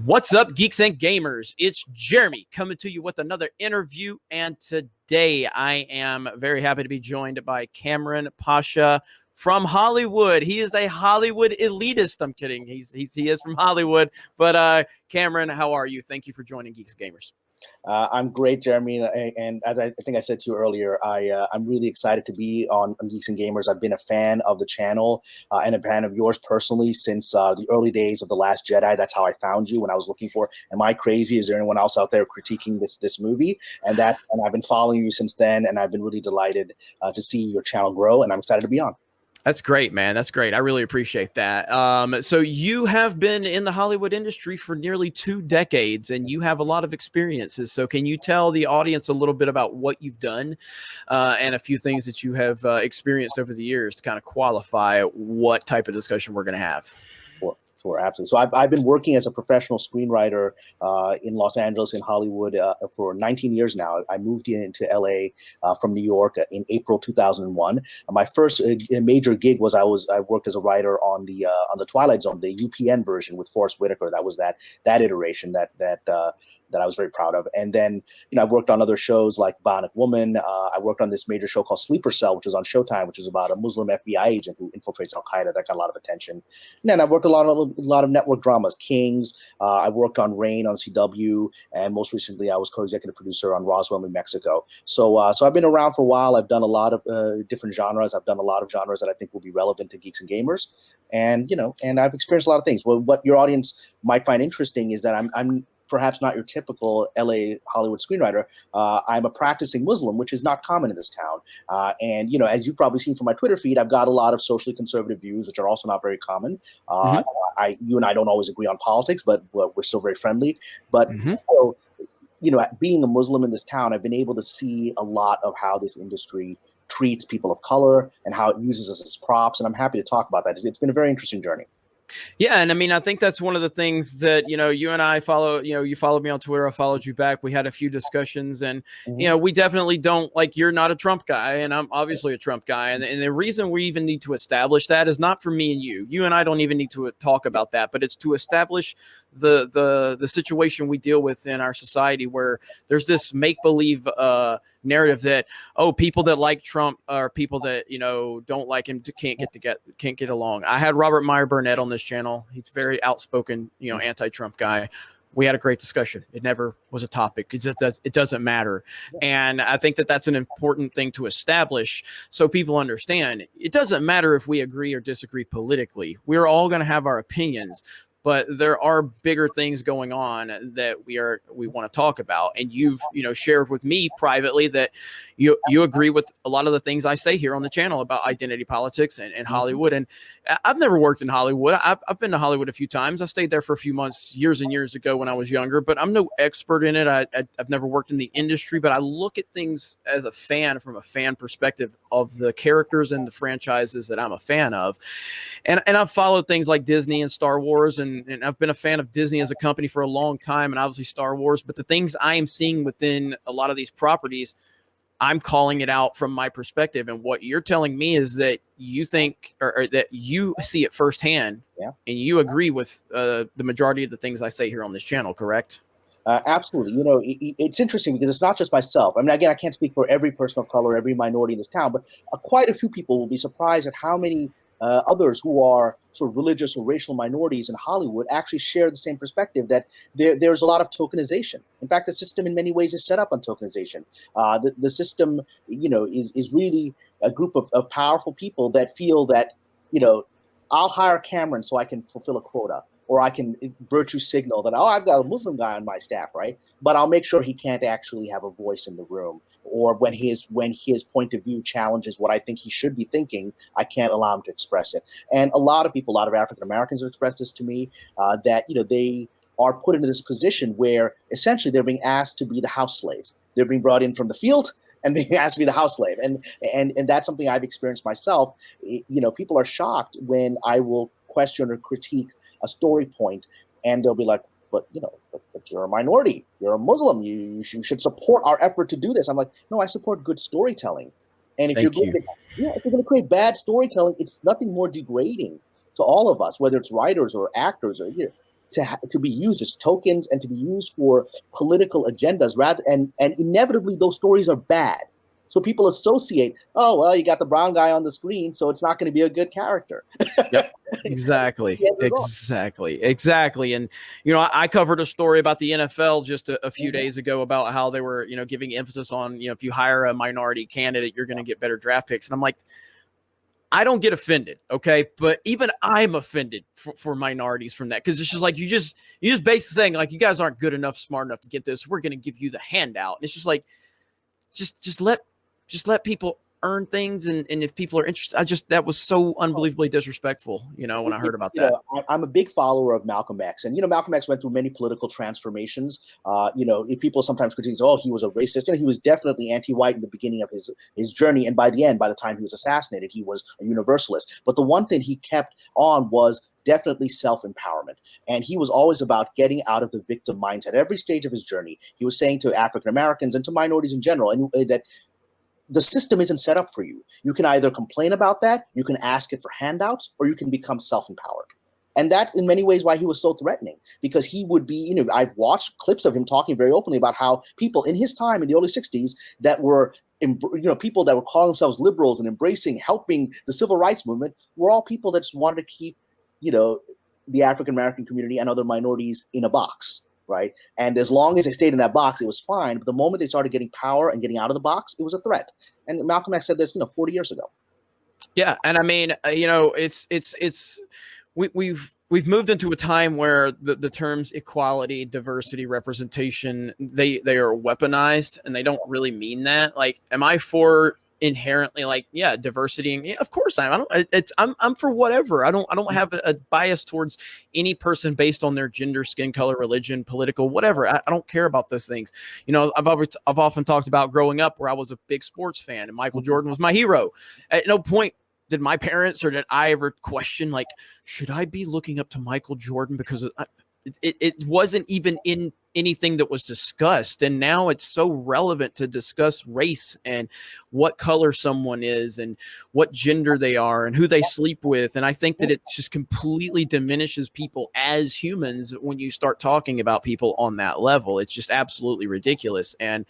What's up, geeks and gamers? It's Jeremy coming to you with another interview, and today I am very happy to be joined by Kamran Pasha from Hollywood. He is a Hollywood elitist. I'm kidding. He is from Hollywood. But Kamran, how are you? Thank you for joining Geeks and Gamers. I'm great, Jeremy, and as I think I said to you earlier, I'm really excited to be on Geeks and Gamers. I've been a fan of the channel and a fan of yours personally since the early days of The Last Jedi. That's how I found you when I was looking for, am I crazy? Is there anyone else out there critiquing this movie? And I've been following you since then, and I've been really delighted to see your channel grow, and I'm excited to be on. That's great, man. That's great. I really appreciate that. So you have been in the Hollywood industry for nearly 2 decades, and you have a lot of experiences. So can you tell the audience a little bit about what you've done and a few things that you have experienced over the years to kind of qualify what type of discussion we're going to have? Sure, absolutely. So I've been working as a professional screenwriter in Los Angeles, in Hollywood, for 19 years now. I moved into LA from New York in April 2001. My first major gig was I worked as a writer on the Twilight Zone, the UPN version with Forrest Whitaker. That was that iteration that I was very proud of. And then, I've worked on other shows like Bionic Woman. I worked on this major show called Sleeper Cell, which was on Showtime, which is about a Muslim FBI agent who infiltrates Al-Qaeda. That got a lot of attention. And then I've worked a lot of network dramas, Kings. I worked on Rain on CW. And most recently, I was co-executive producer on Roswell, New Mexico. So I've been around for a while. I've done a lot of different genres. I've done a lot of genres that I think will be relevant to Geeks and Gamers. And, and I've experienced a lot of things. Well, what your audience might find interesting is that I'm perhaps not your typical LA Hollywood screenwriter. I'm a practicing Muslim, which is not common in this town. And, as you've probably seen from my Twitter feed, I've got a lot of socially conservative views, which are also not very common. You and I don't always agree on politics, but we're still very friendly. But still, being a Muslim in this town, I've been able to see a lot of how this industry treats people of color and how it uses us as props. And I'm happy to talk about that. It's been a very interesting journey. Yeah, and I mean, I think that's one of the things that, you and I follow, you followed me on Twitter, I followed you back. We had a few discussions and, we definitely don't, like, you're not a Trump guy and I'm obviously a Trump guy. And the reason we even need to establish that is not for me and you. You and I don't even need to talk about that, but it's to establish the situation we deal with in our society where there's this make-believe narrative that, oh, people that like Trump are people that, don't like him, can't get along. I had Robert Meyer Burnett on this channel. He's very outspoken, anti-Trump guy. We had a great discussion. It never was a topic. It doesn't matter. And I think that that's an important thing to establish so people understand. It doesn't matter if we agree or disagree politically. We're all going to have our opinions. But there are bigger things going on that we want to talk about. And you've, shared with me privately that you agree with a lot of the things I say here on the channel about identity politics and Hollywood. And I've never worked in Hollywood. I've been to Hollywood a few times. I stayed there for a few months years and years ago when I was younger, but I'm no expert in it. I've never worked in the industry, but I look at things as a fan from a fan perspective of the characters and the franchises that I'm a fan of. And I've followed things like Disney and Star Wars, and I've been a fan of Disney as a company for a long time, and obviously Star Wars. But the things I am seeing within a lot of these properties, I'm calling it out from my perspective. And what you're telling me is that you think, or that you see it firsthand, and you agree with the majority of the things I say here on this channel, correct? Absolutely. It's interesting because it's not just myself. I mean, again, I can't speak for every person of color, every minority in this town, but quite a few people will be surprised at how many others who are sort of religious or racial minorities in Hollywood actually share the same perspective that there's a lot of tokenization. In fact, the system in many ways is set up on tokenization. The system, is really a group of powerful people that feel that, I'll hire Kamran so I can fulfill a quota, or I can virtue signal that, oh, I've got a Muslim guy on my staff, right? But I'll make sure he can't actually have a voice in the room. Or when his point of view challenges what I think he should be thinking, I can't allow him to express it. And a lot of African Americans have expressed this to me, that they are put into this position where essentially they're being asked to be the house slave. They're being brought in from the field and being asked to be the house slave. And that's something I've experienced myself. People are shocked when I will question or critique a story point, and they'll be like, but you're a minority, you're a Muslim, you should support our effort to do this. I'm like, no, I support good storytelling. And if you're going to create bad storytelling, it's nothing more degrading to all of us, whether it's writers or actors or to be used as tokens and to be used for political agendas and inevitably those stories are bad. So people associate, oh, well, you got the brown guy on the screen, so it's not going to be a good character. Yep. Exactly. Exactly. And, I covered a story about the NFL just a few days ago about how they were, giving emphasis on, if you hire a minority candidate, you're going to get better draft picks. And I'm like, I don't get offended, okay? But even I'm offended for minorities from that, because it's just like you just basically saying like, you guys aren't good enough, smart enough to get this. We're going to give you the handout. And it's just like, just let people earn things, and if people are interested, that was so unbelievably disrespectful, when I heard about that. I'm a big follower of Malcolm X, and Malcolm X went through many political transformations. People sometimes critique, oh, he was a racist. He was definitely anti-white in the beginning of his journey, and by the end, by the time he was assassinated, he was a universalist. But the one thing he kept on was definitely self-empowerment. And he was always about getting out of the victim mindset at every stage of his journey. He was saying to African Americans and to minorities in general, and that the system isn't set up for you. You can either complain about that, you can ask it for handouts, or you can become self-empowered. And that, in many ways, why he was so threatening, because he would be, I've watched clips of him talking very openly about how people in his time in the early 60s that were, people that were calling themselves liberals and helping the civil rights movement were all people that just wanted to keep, the African-American community and other minorities in a box. Right. And as long as they stayed in that box, it was fine. But the moment they started getting power and getting out of the box, it was a threat. And Malcolm X said this, 40 years ago. Yeah. And I mean, we've moved into a time where the terms equality, diversity, representation, they are weaponized, and they don't really mean that. Like, am I for inherently diversity? And of course I'm for whatever. I don't have a bias towards any person based on their gender, skin color, religion, political, whatever. I don't care about those things. I've often talked about growing up where I was a big sports fan and Michael Jordan was my hero. At no point did my parents or did I ever question, like, should I be looking up to Michael Jordan? Because it wasn't even in anything that was discussed. And now it's so relevant to discuss race and what color someone is and what gender they are and who they sleep with. And I think that it just completely diminishes people as humans when you start talking about people on that level. It's just absolutely ridiculous. And,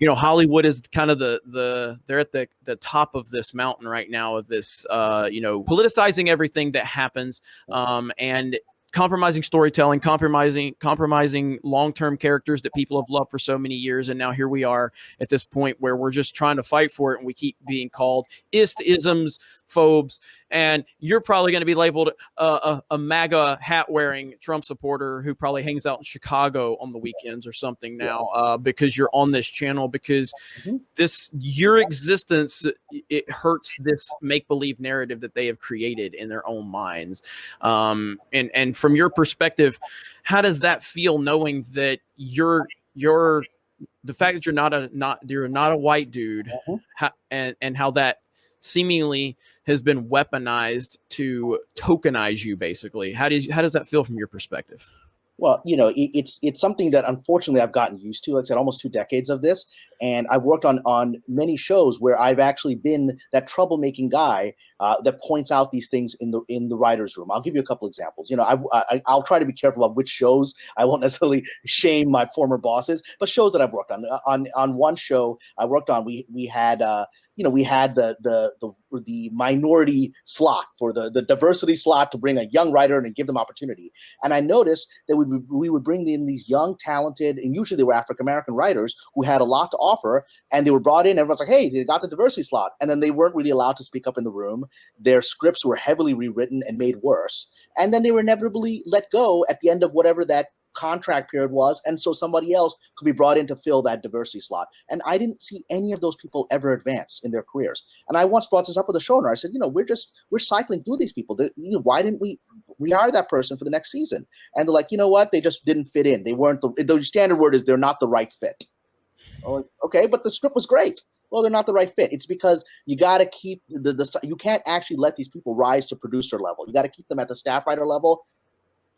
Hollywood is kind of they're at the top of this mountain right now of this, politicizing everything that happens, and compromising storytelling, compromising long-term characters that people have loved for so many years. And now here we are at this point where we're just trying to fight for it, and we keep being called isms, phobes, and you're probably going to be labeled a MAGA hat-wearing Trump supporter who probably hangs out in Chicago on the weekends or something now, because you're on this channel, because your existence, it hurts this make-believe narrative that they have created in their own minds. And from your perspective, how does that feel, knowing that you're the fact that you're not a white dude, and how that seemingly has been weaponized to tokenize you, basically? How does that feel from your perspective? Well, it's something that unfortunately I've gotten used to. Like I said, almost 2 decades of this, and I've worked on many shows where I've actually been that troublemaking guy that points out these things in the writers' room. I'll give you a couple examples. I'll try to be careful about which shows. I won't necessarily shame my former bosses, but shows that I've worked on. On one show I worked on, we had we had the minority slot for the diversity slot to bring a young writer in and give them opportunity. And I noticed that we would bring in these young, talented, and usually they were African-American writers who had a lot to offer, and they were brought in. Everyone's like, hey, they got the diversity slot. And then they weren't really allowed to speak up in the room. Their scripts were heavily rewritten and made worse. And then they were inevitably let go at the end of whatever that contract period was, and so somebody else could be brought in to fill that diversity slot. And I didn't see any of those people ever advance in their careers. And I once brought this up with a showrunner. I said, we're cycling through these people. Why didn't we rehire that person for the next season? And they're like, you know what? They just didn't fit in. They weren't the standard word is they're not the right fit. Oh, okay, but the script was great. Well, they're not the right fit. It's because you got to keep you can't actually let these people rise to producer level. You got to keep them at the staff writer level,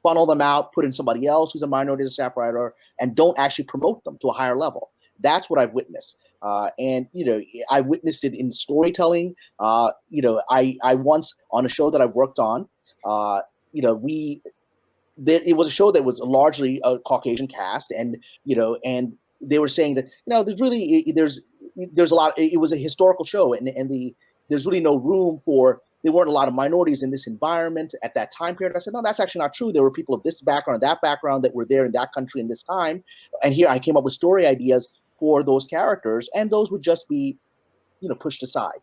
funnel them out, put in somebody else who's a minority staff writer, and don't actually promote them to a higher level. That's what I've witnessed. And I witnessed it in storytelling. I once, on a show that I worked on, it was a show that was largely a Caucasian cast, and and they were saying that there's a lot. It was a historical show, and there's really no room for. There weren't a lot of minorities in this environment at that time period. I said, no, that's actually not true. There were people of this background, that background that were there in that country in this time. And here I came up with story ideas for those characters, and those would just be, pushed aside.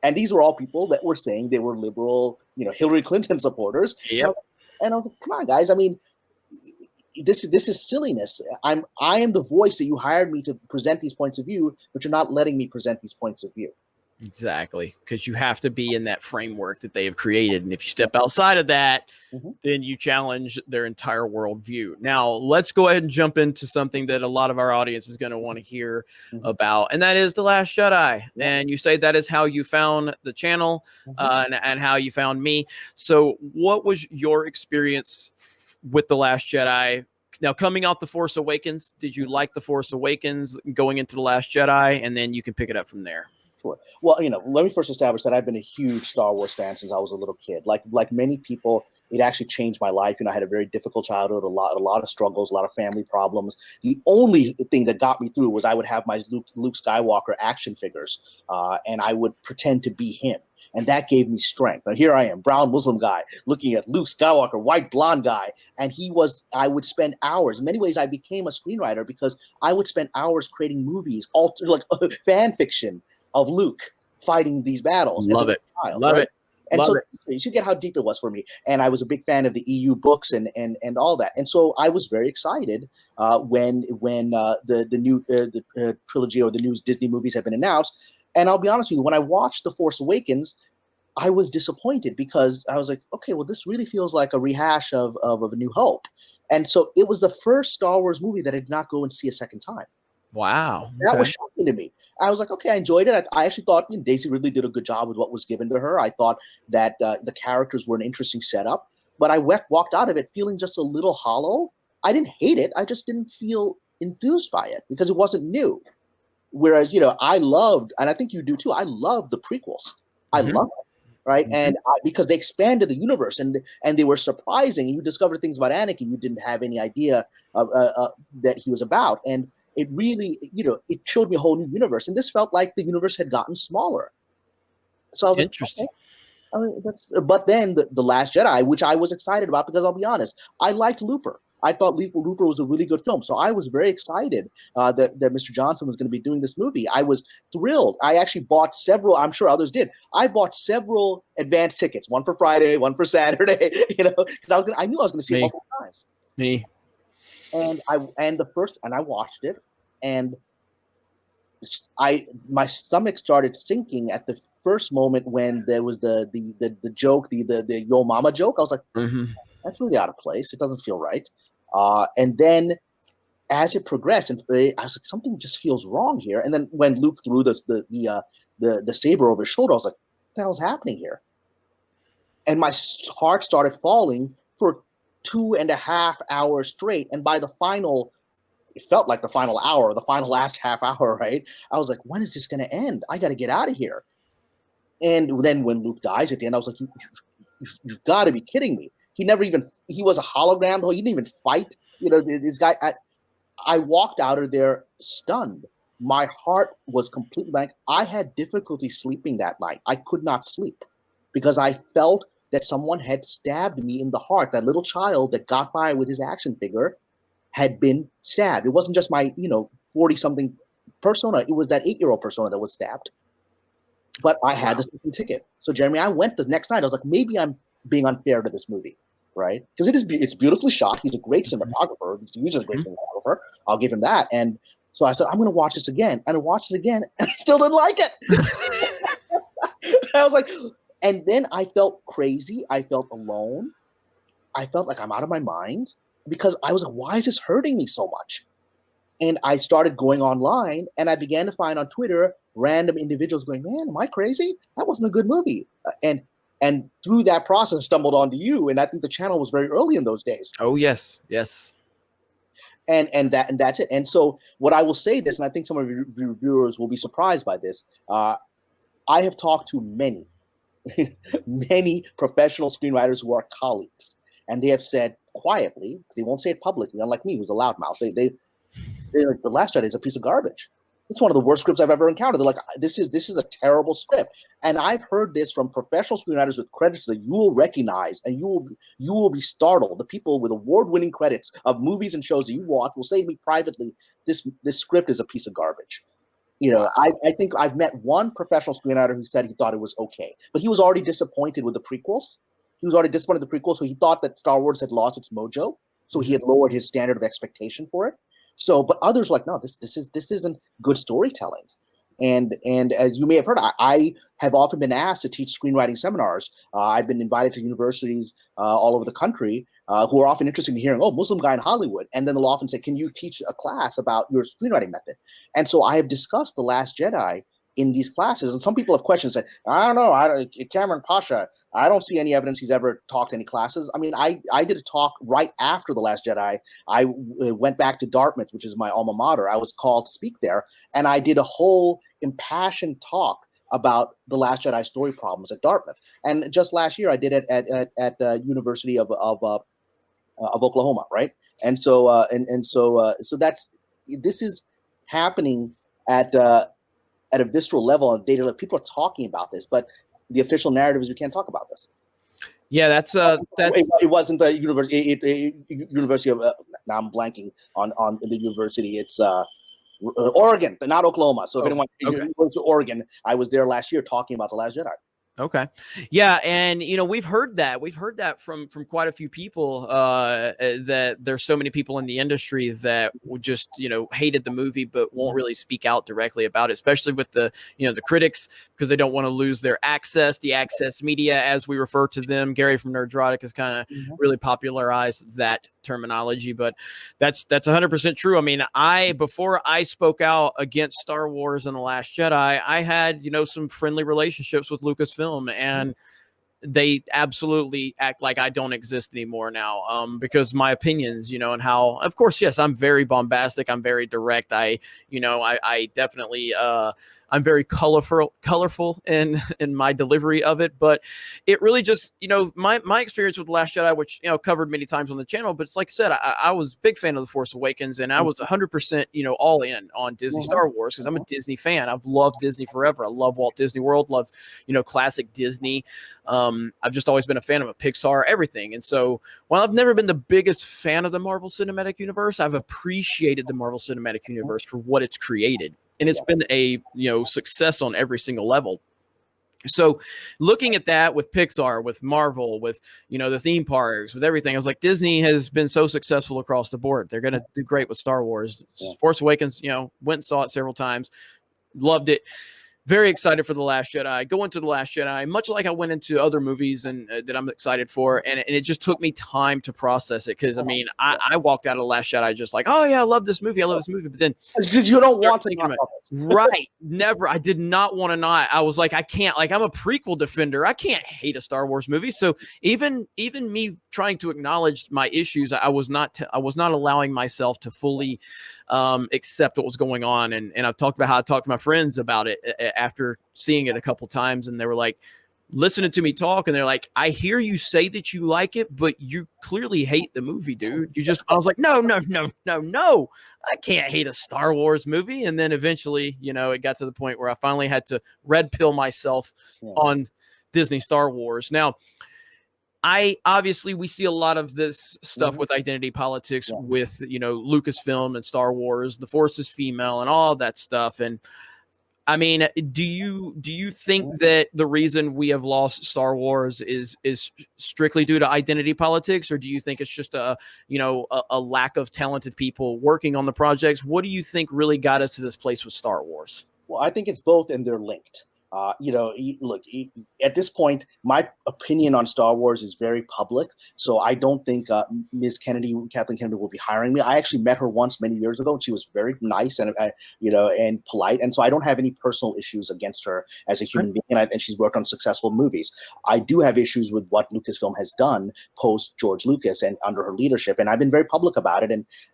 And these were all people that were saying they were liberal, Hillary Clinton supporters. Yep. And I was like, come on, guys. I mean, this is silliness. I am the voice that you hired me to present these points of view, but you're not letting me present these points of view. Exactly, because you have to be in that framework that they have created. And if you step outside of that, then you challenge their entire worldview. Now, let's go ahead and jump into something that a lot of our audience is going to want to hear about, and that is The Last Jedi. And you say that is how you found the channel and how you found me. So what was your experience with The Last Jedi? Now, coming off The Force Awakens, did you like The Force Awakens going into The Last Jedi? And then you can pick it up from there. Sure. Well, let me first establish that I've been a huge Star Wars fan since I was a little kid. Like many people, it actually changed my life. I had a very difficult childhood, a lot of struggles, a lot of family problems. The only thing that got me through was I would have my Luke Skywalker action figures, and I would pretend to be him. And that gave me strength. Now here I am, brown Muslim guy, looking at Luke Skywalker, white blonde guy. And I would spend hours. In many ways, I became a screenwriter because I would spend hours creating movies, like fan fiction of Luke fighting these battles. Love it. Love it. And so you should get how deep it was for me. And I was a big fan of the EU books and all that. And so I was very excited when the new trilogy or the new Disney movies have been announced. And I'll be honest with you, when I watched The Force Awakens, I was disappointed because I was like, okay, well, this really feels like a rehash of A New Hope. And so it was the first Star Wars movie that I did not go and see a second time. Wow. That was shocking to me. I was like, okay, I enjoyed it. I actually thought Daisy Ridley did a good job with what was given to her. I thought that the characters were an interesting setup, but I walked out of it feeling just a little hollow. I didn't hate it. I just didn't feel enthused by it because it wasn't new. Whereas, I loved, and I think you do too, I loved the prequels. I loved them, right? And because they expanded the universe and they were surprising. You discovered things about Anakin you didn't have any idea that he was about. And it really, it showed me a whole new universe. And this felt like the universe had gotten smaller. So I was interesting. But then the Last Jedi, which I was excited about because I'll be honest, I liked Looper. I thought Looper was a really good film. So I was very excited that Mr. Johnson was going to be doing this movie. I was thrilled. I actually bought several, I'm sure others did. I bought several advance tickets, one for Friday, one for Saturday, because I knew I was going to see it multiple times. Me. And I watched it, and my stomach started sinking at the first moment when there was the joke, the Yo Mama joke. I was like, that's really out of place. It doesn't feel right. And then as it progressed, and I was like, something just feels wrong here. And then when Luke threw the saber over his shoulder, I was like, what the hell's happening here? And my heart started falling for 2.5 hours straight. And by the final, it felt like the final hour, the final last half hour, right? I was like, when is this going to end? I got to get out of here. And then when Luke dies at the end, I was like, you've got to be kidding me. He was a hologram, though. He didn't even fight. This guy, I walked out of there stunned. My heart was completely blank. I had difficulty sleeping that night. I could not sleep because I felt that someone had stabbed me in the heart. That little child that got by with his action figure had been stabbed. It wasn't just my, 40-something persona. It was that 8-year-old persona that was stabbed. But I had the second ticket. So, Jeremy, I went the next night. I was like, maybe I'm being unfair to this movie, right? Because it's beautifully shot. He's a great cinematographer. He's a great cinematographer. I'll give him that. And so I said, I'm going to watch this again. And I watched it again, and I still didn't like it. I was like, and then I felt crazy. I felt alone. I felt like I'm out of my mind because I was like, why is this hurting me so much? And I started going online, and I began to find on Twitter random individuals going, man, am I crazy? That wasn't a good movie. And through that process, stumbled onto you. And I think the channel was very early in those days. Oh, yes. Yes. And that's it. And so what I will say this, and I think some of your viewers will be surprised by this. I have talked to many professional screenwriters who are colleagues. and they have said quietly, they won't say it publicly, unlike me, who's a loudmouth. They're like, The Last Jedi is a piece of garbage. It's one of the worst scripts I've ever encountered. They're like, this is a terrible script. And I've heard this from professional screenwriters with credits that you will recognize, and you will be startled. The people with award-winning credits of movies and shows that you watch will say to me privately, this script is a piece of garbage. I think I've met one professional screenwriter who said he thought it was okay, but he was already disappointed with the prequels. So he thought that Star Wars had lost its mojo, so he had lowered his standard of expectation for it. So, but others were like, no, this isn't good storytelling. And as you may have heard, I have often been asked to teach screenwriting seminars. I've been invited to universities all over the country who are often interested in hearing, Muslim guy in Hollywood. And then they'll often say, can you teach a class about your screenwriting method? And so I have discussed The Last Jedi in these classes. And some people have questions, say, I don't know, Kamran Pasha, I don't see any evidence he's ever taught any classes. I mean, I did a talk right after The Last Jedi. I went back to Dartmouth, which is my alma mater. I was called to speak there, and I did a whole impassioned talk about The Last Jedi story problems at Dartmouth. And just last year, I did it at the University of Oklahoma, right? And so this is happening at a visceral level on data. People are talking about this, but the official narrative is we can't talk about this. Yeah, that's it wasn't the University of now I'm blanking on the university. It's Oregon, not Oklahoma. So if anyone goes to Oregon, I was there last year talking about The Last Jedi. Okay. Yeah. And, we've heard that from quite a few people, that there's so many people in the industry that would just, hated the movie, but won't really speak out directly about it, especially with the critics, because they don't want to lose their access, the access media, as we refer to them. Gary from Nerdrotic has kind of really popularized that terminology, but that's 100% true. I mean, before I spoke out against Star Wars and The Last Jedi, I had, some friendly relationships with Lucasfilm, and they absolutely act like I don't exist anymore now, because my opinions, and how, of course, yes, I'm very bombastic. I'm very direct. I definitely, I'm very colorful in my delivery of it, but it really just, my experience with The Last Jedi, which, covered many times on the channel, but it's like I said, I was a big fan of The Force Awakens, and I was 100%, all in on Disney Star Wars, because I'm a Disney fan. I've loved Disney forever. I love Walt Disney World, love, classic Disney. I've just always been a fan of Pixar, everything. And so while I've never been the biggest fan of the Marvel Cinematic Universe, I've appreciated the Marvel Cinematic Universe for what it's created. And it's been a, success on every single level. So looking at that with Pixar, with Marvel, with, the theme parks, with everything, I was like, Disney has been so successful across the board. They're going to do great with Star Wars. Force Awakens, went and saw it several times, loved it. Very excited for The Last Jedi. Go into The Last Jedi, much like I went into other movies and that I'm excited for. And it just took me time to process it. Because, I walked out of The Last Jedi just like, oh, yeah, I love this movie. But then because you don't want to think about it. Right. Never. I did not want to not. I was like, I can't. Like, I'm a prequel defender. I can't hate a Star Wars movie. So even me trying to acknowledge my issues, I was not allowing myself to fully accept what was going on. And I've talked about how I talked to my friends about it after seeing it a couple times, and they were like listening to me talk, and they're like, I hear you say that you like it, but you clearly hate the movie, dude. I was like, no, I can't hate a Star Wars movie. And then eventually, it got to the point where I finally had to red pill myself on Disney Star Wars. Now, we see a lot of this stuff with identity politics with, Lucasfilm and Star Wars, the Force is female and all that stuff. And I mean, do you think that the reason we have lost Star Wars is strictly due to identity politics, or do you think it's just a lack of talented people working on the projects? What do you think really got us to this place with Star Wars? Well, I think it's both, and they're linked. Look, at this point, my opinion on Star Wars is very public. So I don't think Kathleen Kennedy will be hiring me. I actually met her once many years ago, and she was very nice and and polite. And so I don't have any personal issues against her as a human being. And she's worked on successful movies. I do have issues with what Lucasfilm has done post George Lucas and under her leadership. And I've been very public about it.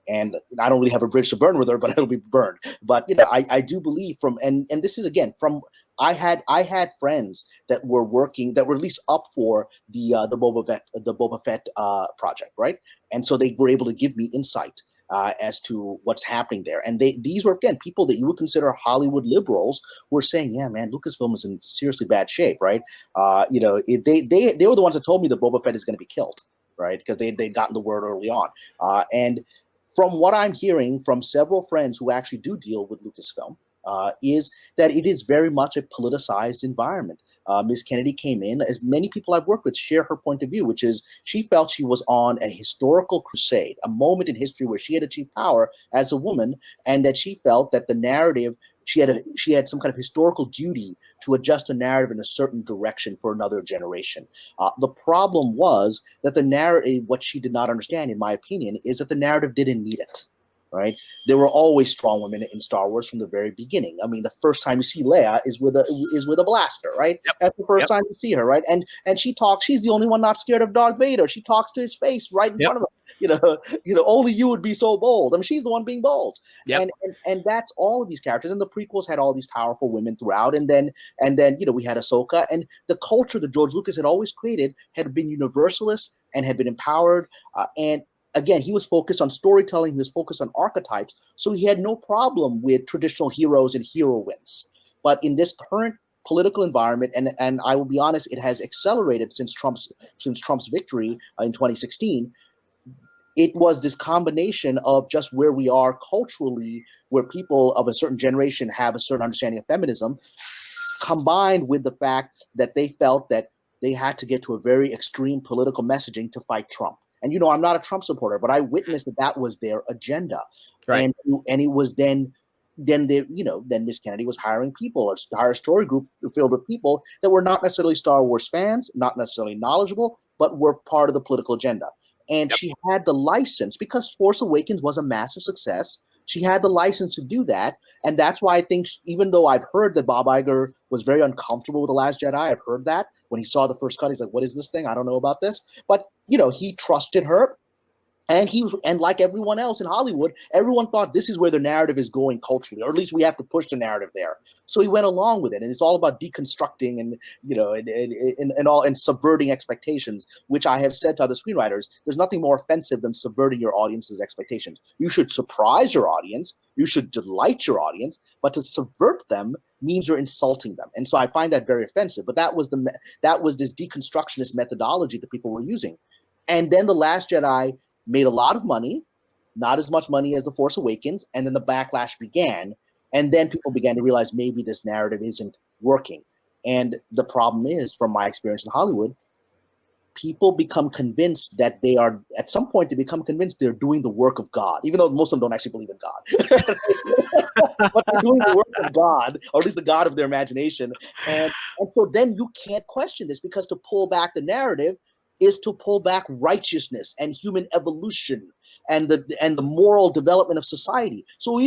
And I don't really have a bridge to burn with her, but it'll be burned. But I do believe and this is again from I had friends that were at least up for the Boba Fett project, right? And so they were able to give me insight as to what's happening there. And these were, again, people that you would consider Hollywood liberals who were saying, yeah, man, Lucasfilm is in seriously bad shape, right? They were the ones that told me that Boba Fett is going to be killed, right? Because they'd gotten the word early on. And from what I'm hearing from several friends who actually do deal with Lucasfilm, is that it is very much a politicized environment. Ms. Kennedy came in, as many people I've worked with share her point of view, which is she felt she was on a historical crusade, a moment in history where she had achieved power as a woman, and that she felt that the narrative, she had some kind of historical duty to adjust the narrative in a certain direction for another generation. The problem was that the narrative, what she did not understand, in my opinion, is that the narrative didn't need it. Right? There were always strong women in Star Wars from the very beginning. I mean, the first time you see Leia is with a blaster, right? Yep. That's the first time you see her, right? And she talks. She's the only one not scared of Darth Vader. She talks to his face right in front of him. Only you would be so bold. I mean, she's the one being bold. Yep. And that's all of these characters. And the prequels had all these powerful women throughout. And then we had Ahsoka, and the culture that George Lucas had always created had been universalist and had been empowered. And again, he was focused on storytelling. He was focused on archetypes. So he had no problem with traditional heroes and heroines. But in this current political environment, and I will be honest, it has accelerated since Trump's victory in 2016. It was this combination of just where we are culturally, where people of a certain generation have a certain understanding of feminism, combined with the fact that they felt that they had to get to a very extreme political messaging to fight Trump. And, I'm not a Trump supporter, but I witnessed that was their agenda. Right. And it was then Miss Kennedy was hiring people, or hire a story group filled with people that were not necessarily Star Wars fans, not necessarily knowledgeable, but were part of the political agenda. And she had the license, because Force Awakens was a massive success. She had the license to do that. And that's why I think, even though I've heard that Bob Iger was very uncomfortable with The Last Jedi, I've heard that. When he saw the first cut, he's like, what is this thing? I don't know about this. But, he trusted her. And like everyone else in Hollywood, everyone thought this is where the narrative is going culturally, or at least we have to push the narrative there. So he went along with it, and it's all about deconstructing and subverting expectations, which I have said to other screenwriters, there's nothing more offensive than subverting your audience's expectations. You should surprise your audience, you should delight your audience, but to subvert them means you're insulting them. And so I find that very offensive. But that was this deconstructionist methodology that people were using. And then The Last Jedi made a lot of money, not as much money as The Force Awakens, and then the backlash began, and then people began to realize maybe this narrative isn't working. And the problem is, from my experience in Hollywood, people become convinced that at some point they become convinced they're doing the work of God, even though most of them don't actually believe in God. But they're doing the work of God, or at least the God of their imagination. And so then you can't question this, because to pull back the narrative is to pull back righteousness and human evolution and the moral development of society. So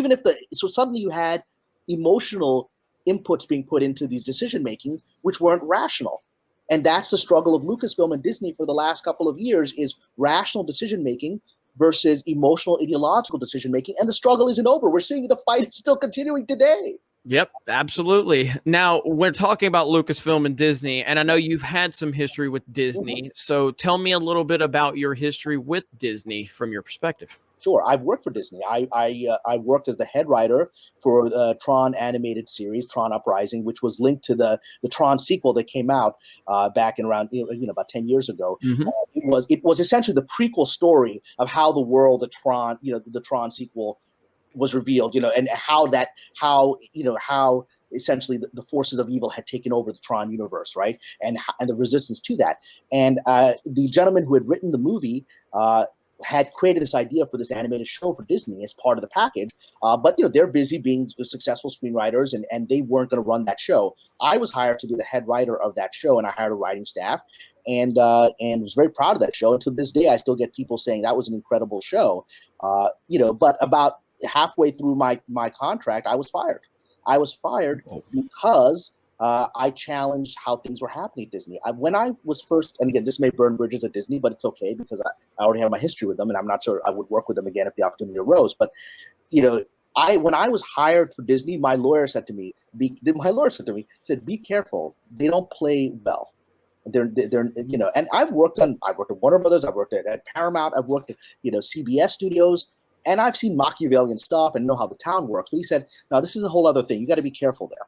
suddenly you had emotional inputs being put into these decision making, which weren't rational. And that's the struggle of Lucasfilm and Disney for the last couple of years, is rational decision making versus emotional ideological decision making. And the struggle isn't over. We're seeing the fight is still continuing today. Yep, absolutely. Now, we're talking about Lucasfilm and Disney, and I know you've had some history with Disney. Mm-hmm. So tell me a little bit about your history with Disney from your perspective. Sure. I've worked for Disney. I worked as the head writer for the Tron animated series, Tron Uprising, which was linked to the Tron sequel that came out back in around about 10 years ago. Mm-hmm. It was essentially the prequel story of how the world, the Tron sequel was revealed, and how essentially the forces of evil had taken over the Tron universe, right? And the resistance to that. And the gentleman who had written the movie had created this idea for this animated show for Disney as part of the package. But they're busy being successful screenwriters, and they weren't going to run that show. I was hired to be the head writer of that show, and I hired a writing staff, and was very proud of that show. And to this day, I still get people saying that was an incredible show. But about halfway through my contract, I was fired. I was fired because I challenged how things were happening at Disney. When I was first, and again, this may burn bridges at Disney, but it's okay because I already have my history with them, and I'm not sure I would work with them again if the opportunity arose. But when I was hired for Disney, my lawyer said to me, be careful. They don't play well. They're and I've worked at Warner Brothers, I've worked at Paramount, I've worked at CBS studios, and I've seen Machiavellian stuff and know how the town works. But he said, no, this is a whole other thing. You got to be careful there.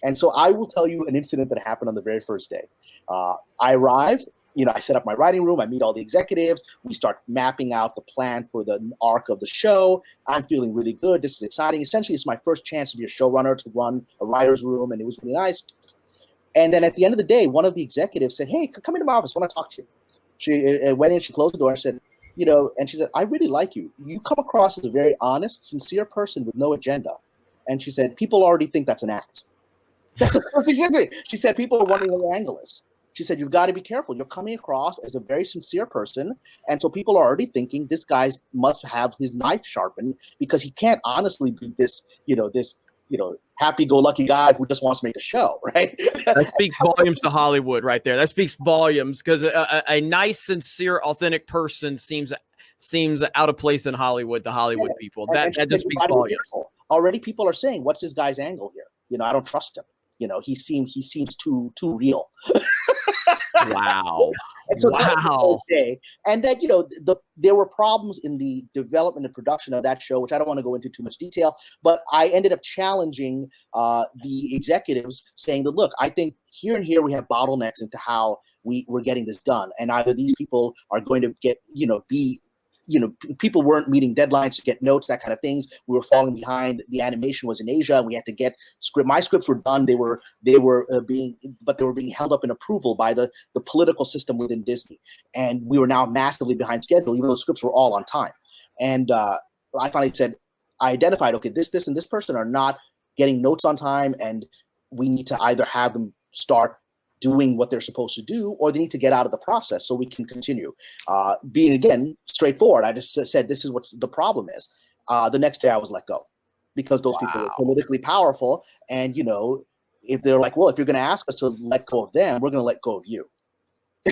And so I will tell you an incident that happened on the very first day. I arrive, I set up my writing room, I meet all the executives, we start mapping out the plan for the arc of the show. I'm feeling really good. This is exciting. Essentially, it's my first chance to be a showrunner, to run a writer's room, and it was really nice. And then at the end of the day, one of the executives said, hey, come into my office, I want to talk to you. She went in, she closed the door and said, and she said, I really like you. You come across as a very honest, sincere person with no agenda. And she said, people already think that's an act. That's a perfect thing. She said, people are wondering what your angle is. She said, you've got to be careful. You're coming across as a very sincere person. And so people are already thinking this guy must have his knife sharpened, because he can't honestly be this happy-go-lucky guy who just wants to make a show, right? That speaks volumes to Hollywood right there. That speaks volumes, because a nice, sincere, authentic person seems out of place in Hollywood to Hollywood people. That just speaks volumes. Already people are saying, what's this guy's angle here? I don't trust him. He seems too real. Wow. And so wow. And that, there were problems in the development and production of that show, which I don't want to go into too much detail, but I ended up challenging the executives, saying that, look, I think here and here we have bottlenecks into how we're getting this done. And either these people are going to get, people weren't meeting deadlines to get notes, that kind of things. We were falling behind. The animation was in Asia, and we had to get my scripts were done. They were being held up in approval by the political system within Disney, and we were now massively behind schedule, even though the scripts were all on time. And I finally said, I identified, okay, this and this person are not getting notes on time, and we need to either have them start doing what they're supposed to do, or they need to get out of the process so we can continue. Being, again, straightforward, I just said, this is what the problem is. The next day I was let go, because those people were politically powerful. And, if they're like, well, if you're going to ask us to let go of them, we're going to let go of you.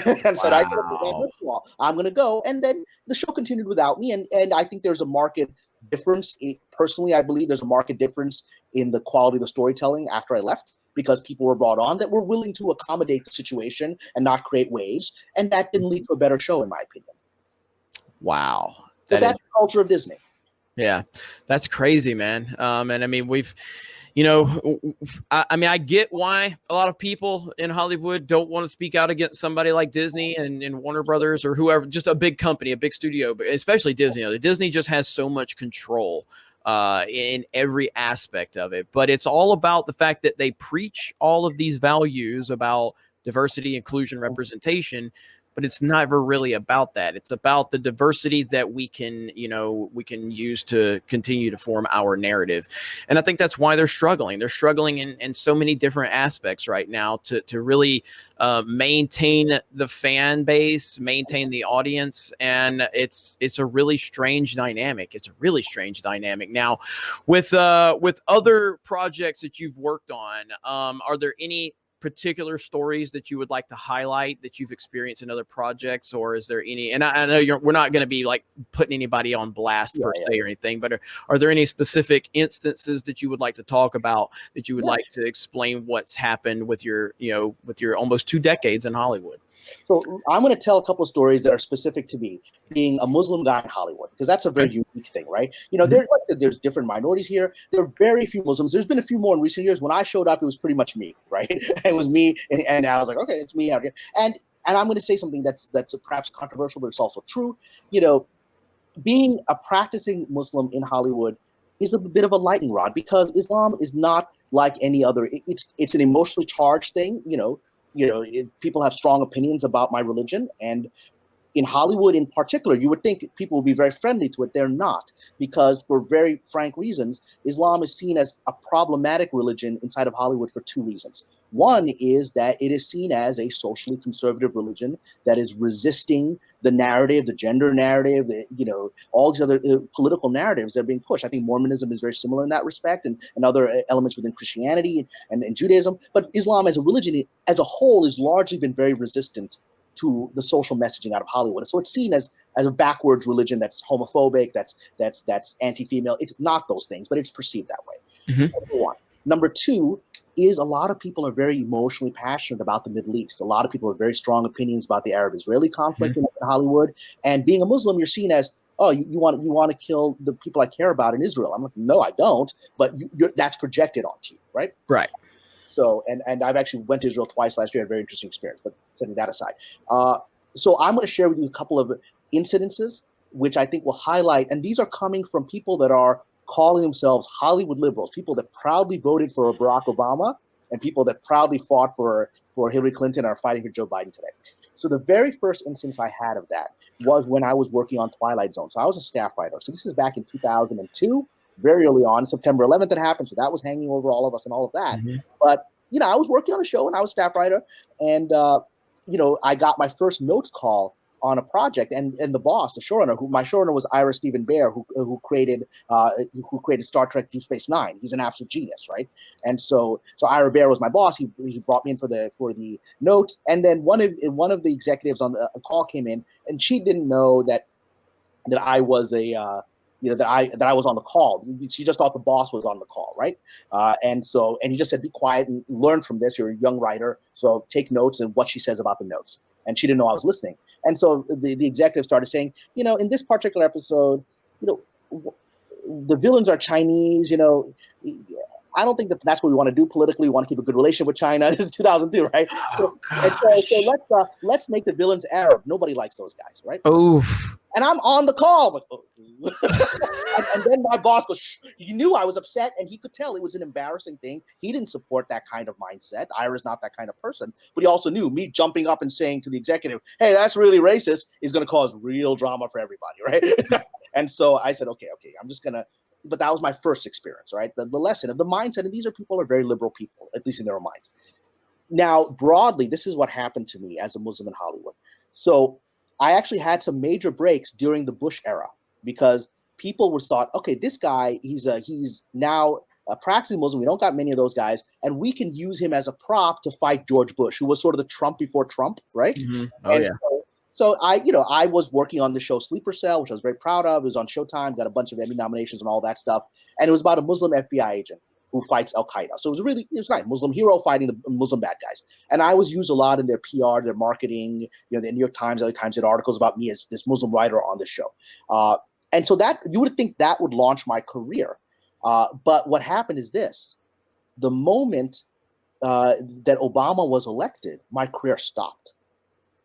And said, I'm going to go. And then the show continued without me. And I think there's a market difference. Personally, I believe there's a market difference in the quality of the storytelling after I left, because people were brought on that were willing to accommodate the situation and not create waves. And that didn't lead to a better show, in my opinion. Wow. So that's the culture of Disney. Yeah, that's crazy, man. And I mean, I get why a lot of people in Hollywood don't want to speak out against somebody like Disney and Warner Brothers or whoever, just a big company, a big studio, but especially Disney. Disney just has so much control in every aspect of it. But it's all about the fact that they preach all of these values about diversity, inclusion, representation, but it's never really about that. It's about the diversity that we can use to continue to form our narrative. And I think that's why they're struggling. They're struggling in so many different aspects right now to really maintain the fan base, maintain the audience. And it's a really strange dynamic. It's a really strange dynamic. Now, with other projects that you've worked on, are there any particular stories that you would like to highlight that you've experienced in other projects, or is there any, and I know we're not going to be like putting anybody on blast per se or anything, but are there any specific instances that you would like to talk about, that you would like to explain what's happened with your almost 2 decades in Hollywood? So I'm going to tell a couple of stories that are specific to me, being a Muslim guy in Hollywood, because that's a very unique thing, right? There's different minorities here. There are very few Muslims. There's been a few more in recent years. When I showed up, it was pretty much me, right? It was me, and I was like, okay, it's me out here. And I'm going to say something that's perhaps controversial, but it's also true. Being a practicing Muslim in Hollywood is a bit of a lightning rod, because Islam is not like any other. It's an emotionally charged thing, people have strong opinions about my religion, and in Hollywood in particular, you would think people would be very friendly to it. They're not, because for very frank reasons, Islam is seen as a problematic religion inside of Hollywood for 2 reasons. One is that it is seen as a socially conservative religion that is resisting the narrative, the gender narrative, all these other political narratives that are being pushed. I think Mormonism is very similar in that respect, and other elements within Christianity and Judaism. But Islam as a religion as a whole has largely been very resistant to the social messaging out of Hollywood. So it's seen as as a backwards religion that's homophobic, that's anti-female. It's not those things, but it's perceived that way. Number one. Number two is a lot of people are very emotionally passionate about the Middle East. A lot of people have very strong opinions about the Arab-Israeli conflict in Hollywood. And being a Muslim, you're seen as, oh, you want to kill the people I care about in Israel. I'm like, no, I don't. But that's projected onto you, right? Right. So, and I've actually went to Israel twice last year, had a very interesting experience, but setting that aside. So I'm going to share with you a couple of incidences, which I think will highlight, and these are coming from people that are calling themselves Hollywood liberals, people that proudly voted for Barack Obama and people that proudly fought for Hillary Clinton and are fighting for Joe Biden today. So the very first instance I had of that was when I was working on Twilight Zone. So I was a staff writer. So this is back in 2002, very early on, September 11th it happened. So that was hanging over all of us and all of that. But, I was working on a show and I was staff writer. And, I got my first notes call on a project, and the boss, the showrunner, my showrunner was Ira Stephen Bear, who created Star Trek Deep Space Nine. He's an absolute genius, right? And so Ira Bear was my boss. He brought me in for the notes, and then one of the executives on the call came in, and she didn't know that I was that I was on the call. She just thought the boss was on the call, right? And he just said, be quiet and learn from this. You're a young writer, so take notes and what she says about the notes. And she didn't know I was listening. And so the executive started saying, in this particular episode, the villains are Chinese, I don't think that's what we want to do politically. We want to keep a good relationship with China. This is 2002, right? Oh, so let's make the villains Arab. Nobody likes those guys, right? Oh. And I'm on the call. But, and then my boss goes, shh. He knew I was upset, and he could tell it was an embarrassing thing. He didn't support that kind of mindset. Ira's not that kind of person. But he also knew me jumping up and saying to the executive, hey, that's really racist, is going to cause real drama for everybody, right? And so I said, okay, I'm just going to. But that was my first experience, right? The lesson of the mindset. And these are people are very liberal people, at least in their own minds. Now, broadly, this is what happened to me as a Muslim in Hollywood. So I actually had some major breaks during the Bush era because people were thought, okay, this guy, he's now a practicing Muslim. We don't got many of those guys, and we can use him as a prop to fight George Bush, who was sort of the Trump before Trump, right? So I was working on the show Sleeper Cell, which I was very proud of. It was on Showtime, got a bunch of Emmy nominations and all that stuff. And it was about a Muslim FBI agent who fights Al-Qaeda. So it was nice. Muslim hero fighting the Muslim bad guys. And I was used a lot in their PR, their marketing. The New York Times, other times did articles about me as this Muslim writer on the show. And so that you would think that would launch my career. But what happened is this. The moment that Obama was elected, my career stopped.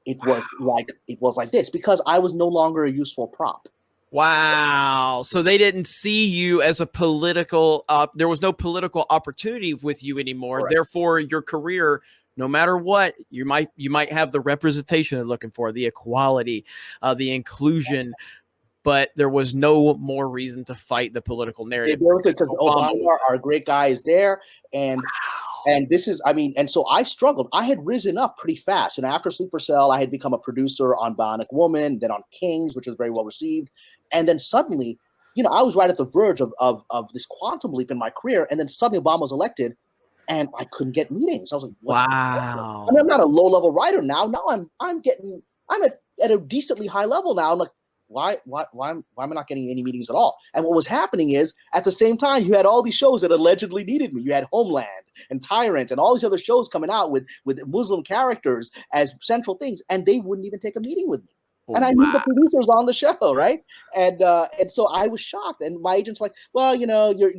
It was like this because I was no longer a useful prop. Wow. So they didn't see you as a political, there was no political opportunity with you anymore. Correct. Therefore, your career, no matter what, you might have the representation they're looking for, the equality, the inclusion, but there was no more reason to fight the political narrative. Because Obama, our great guy, is there. And this is, and so I struggled. I had risen up pretty fast. And after Sleeper Cell, I had become a producer on Bionic Woman, then on Kings, which was very well received. And then suddenly, I was right at the verge of this quantum leap in my career. And then suddenly Obama was elected and I couldn't get meetings. I was like, wow. I'm not a low level writer now. Now I'm at a decently high level now. I'm like, why am I not getting any meetings at all? And what was happening is, at the same time, you had all these shows that allegedly needed me. You had Homeland and Tyrant and all these other shows coming out with Muslim characters as central things, and they wouldn't even take a meeting with me. And I knew the producers on the show, right? And so I was shocked. And my agent's like, well, you're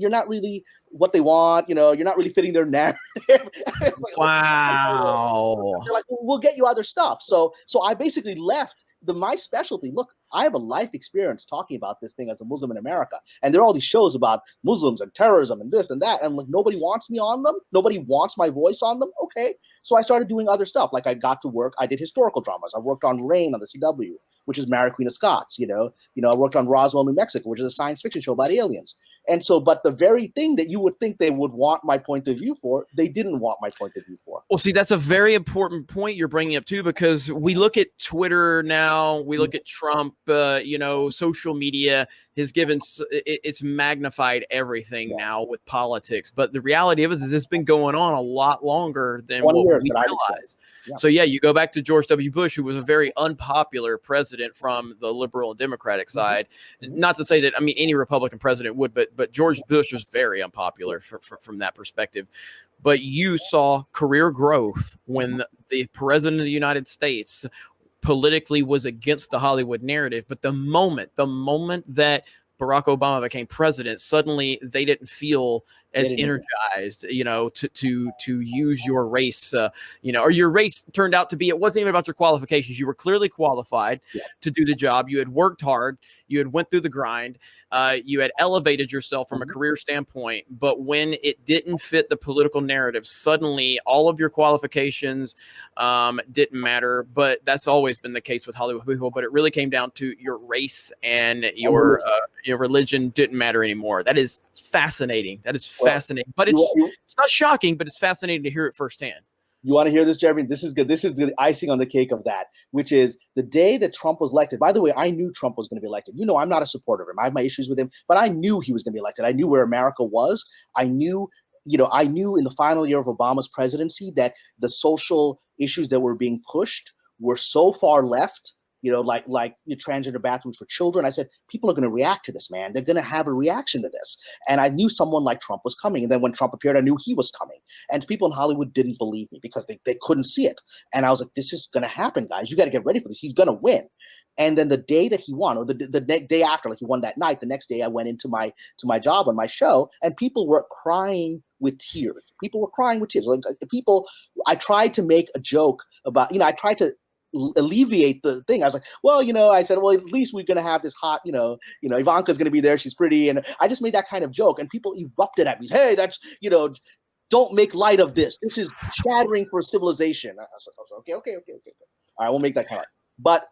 not really what they want. You're not really fitting their narrative. Like, wow. They're like, we'll get you other stuff. So I basically left my specialty. Look, I have a life experience talking about this thing as a Muslim in America. And there are all these shows about Muslims and terrorism and this and that. And I'm like, nobody wants me on them. Nobody wants my voice on them. Okay. So I started doing other stuff. Like I got to work. I did historical dramas. I worked on Rain on the CW, which is Mary Queen of Scots. I worked on Roswell, New Mexico, which is a science fiction show about aliens. And so, but the very thing that you would think they would want my point of view for, they didn't want my point of view for. Well, see, that's a very important point you're bringing up too, because we look at Twitter now, we look at Trump, social media has given, it's magnified everything now with politics. But the reality of it is it's been going on a lot longer than what we realize. Yeah. So yeah, you go back to George W. Bush, who was a very unpopular president from the liberal and Democratic side. Not to say that, I mean, any Republican president would, but George Bush was very unpopular from that perspective. But you saw career growth when the president of the United States politically was against the Hollywood narrative. But the moment that Barack Obama became president, suddenly they didn't feel as energized, to use your race, or your race turned out to be, it wasn't even about your qualifications. You were clearly qualified to do the job. You had worked hard. You had went through the grind. You had elevated yourself from a career standpoint. But when it didn't fit the political narrative, suddenly all of your qualifications didn't matter. But that's always been the case with Hollywood people. But it really came down to your race and your religion didn't matter anymore. That is fascinating. That is fascinating. But it's not shocking, but it's fascinating to hear it firsthand. You want to hear this, Jeremy? This is good. This is the icing on the cake of that, which is the day that Trump was elected. By the way, I knew Trump was going to be elected. I'm not a supporter of him. I have my issues with him, but I knew he was going to be elected. I knew where America was. I knew in the final year of Obama's presidency that the social issues that were being pushed were so far left, like transgender bathrooms for children. I said, people are going to react to this, man. They're going to have a reaction to this. And I knew someone like Trump was coming. And then when Trump appeared, I knew he was coming. And people in Hollywood didn't believe me because they couldn't see it. And I was like, this is going to happen, guys. You got to get ready for this. He's going to win. And then the day that he won, or the day after, like he won that night, the next day I went into my job on my show, and people were crying with tears. People were crying with tears. Like I tried to make a joke about, I tried to alleviate the thing. I was like, I said, at least we're going to have this hot, Ivanka's going to be there. She's pretty. And I just made that kind of joke, and people erupted at me. Hey, that's, don't make light of this. This is shattering for civilization. I was like, okay. All right, we'll make that cut. But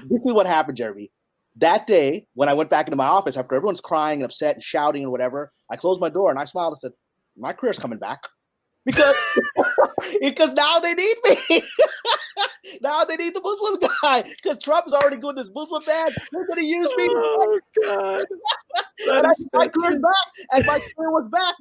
this is what happened, Jeremy. That day, when I went back into my office after everyone's crying and upset and shouting and whatever, I closed my door and I smiled and said, my career's coming back. Because now they need me. Now they need the Muslim guy because Trump's already doing this Muslim ban. They're going to use me. Oh, God. And my career's back. And my career was back.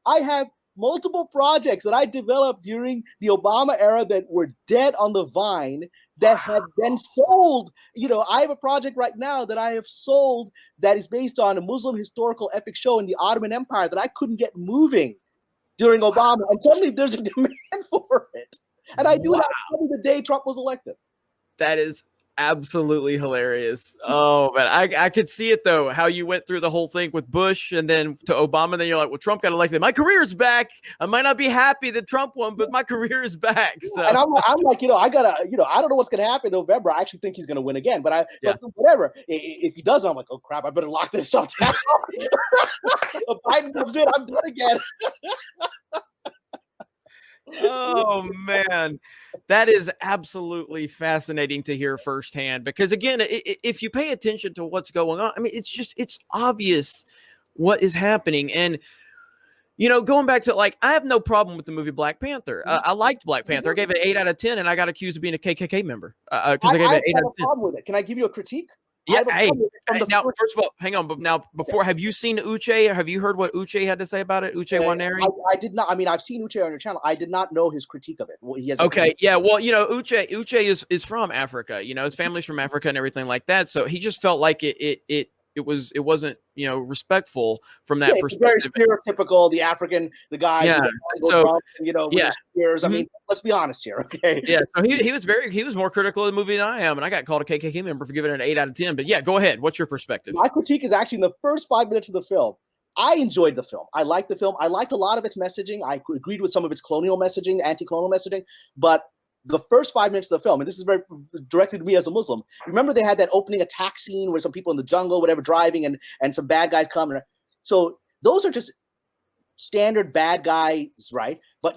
I have multiple projects that I developed during the Obama era that were dead on the vine that have been sold. I have a project right now that I have sold that is based on a Muslim historical epic show in the Ottoman Empire that I couldn't get moving during Obama, and suddenly there's a demand for it. And I knew that the day Trump was elected. That is absolutely hilarious. Oh, man, I could see it, though, how you went through the whole thing with Bush and then to Obama. And then you're like, well, Trump got elected. My career's back. I might not be happy that Trump won, but my career is back. So. And I'm like, I gotta, I don't know what's going to happen in November. I actually think he's going to win again, but whatever. If he doesn't, I'm like, oh crap, I better lock this stuff down. If Biden comes in, I'm done again. Oh, man, that is absolutely fascinating to hear firsthand, because again, if you pay attention to what's going on, I mean, it's obvious what is happening. And, going back to, like, I have no problem with the movie Black Panther. I liked Black Panther. I gave it an 8 out of 10, and I got accused of being a KKK member because I gave it an 8 out of 10. Problem with it. Can I give you a critique? Yeah. Now, first of all, hang on. But now, before, have you seen Uche? Have you heard what Uche had to say about it? Uche Waneri? I did not. I mean, I've seen Uche on your channel. I did not know his critique of it. Well, okay. Yeah. Well, Uche is from Africa. His family's from Africa and everything like that. So he just felt like it wasn't respectful from that perspective. Very stereotypical, the guy. Yeah. With spears. I mean, let's be honest here, okay? Yeah. So he was more critical of the movie than I am, and I got called a KKK member for giving it an 8 out of 10. But yeah, go ahead. What's your perspective? My critique is actually in the first 5 minutes of the film. I enjoyed the film. I liked the film. I liked a lot of its messaging. I agreed with some of its colonial messaging, anti-colonial messaging, but the first 5 minutes of the film, and this is very directed to me as a Muslim. Remember, they had that opening attack scene where some people in the jungle, whatever, driving, and some bad guys come. So those are just standard bad guys, right? But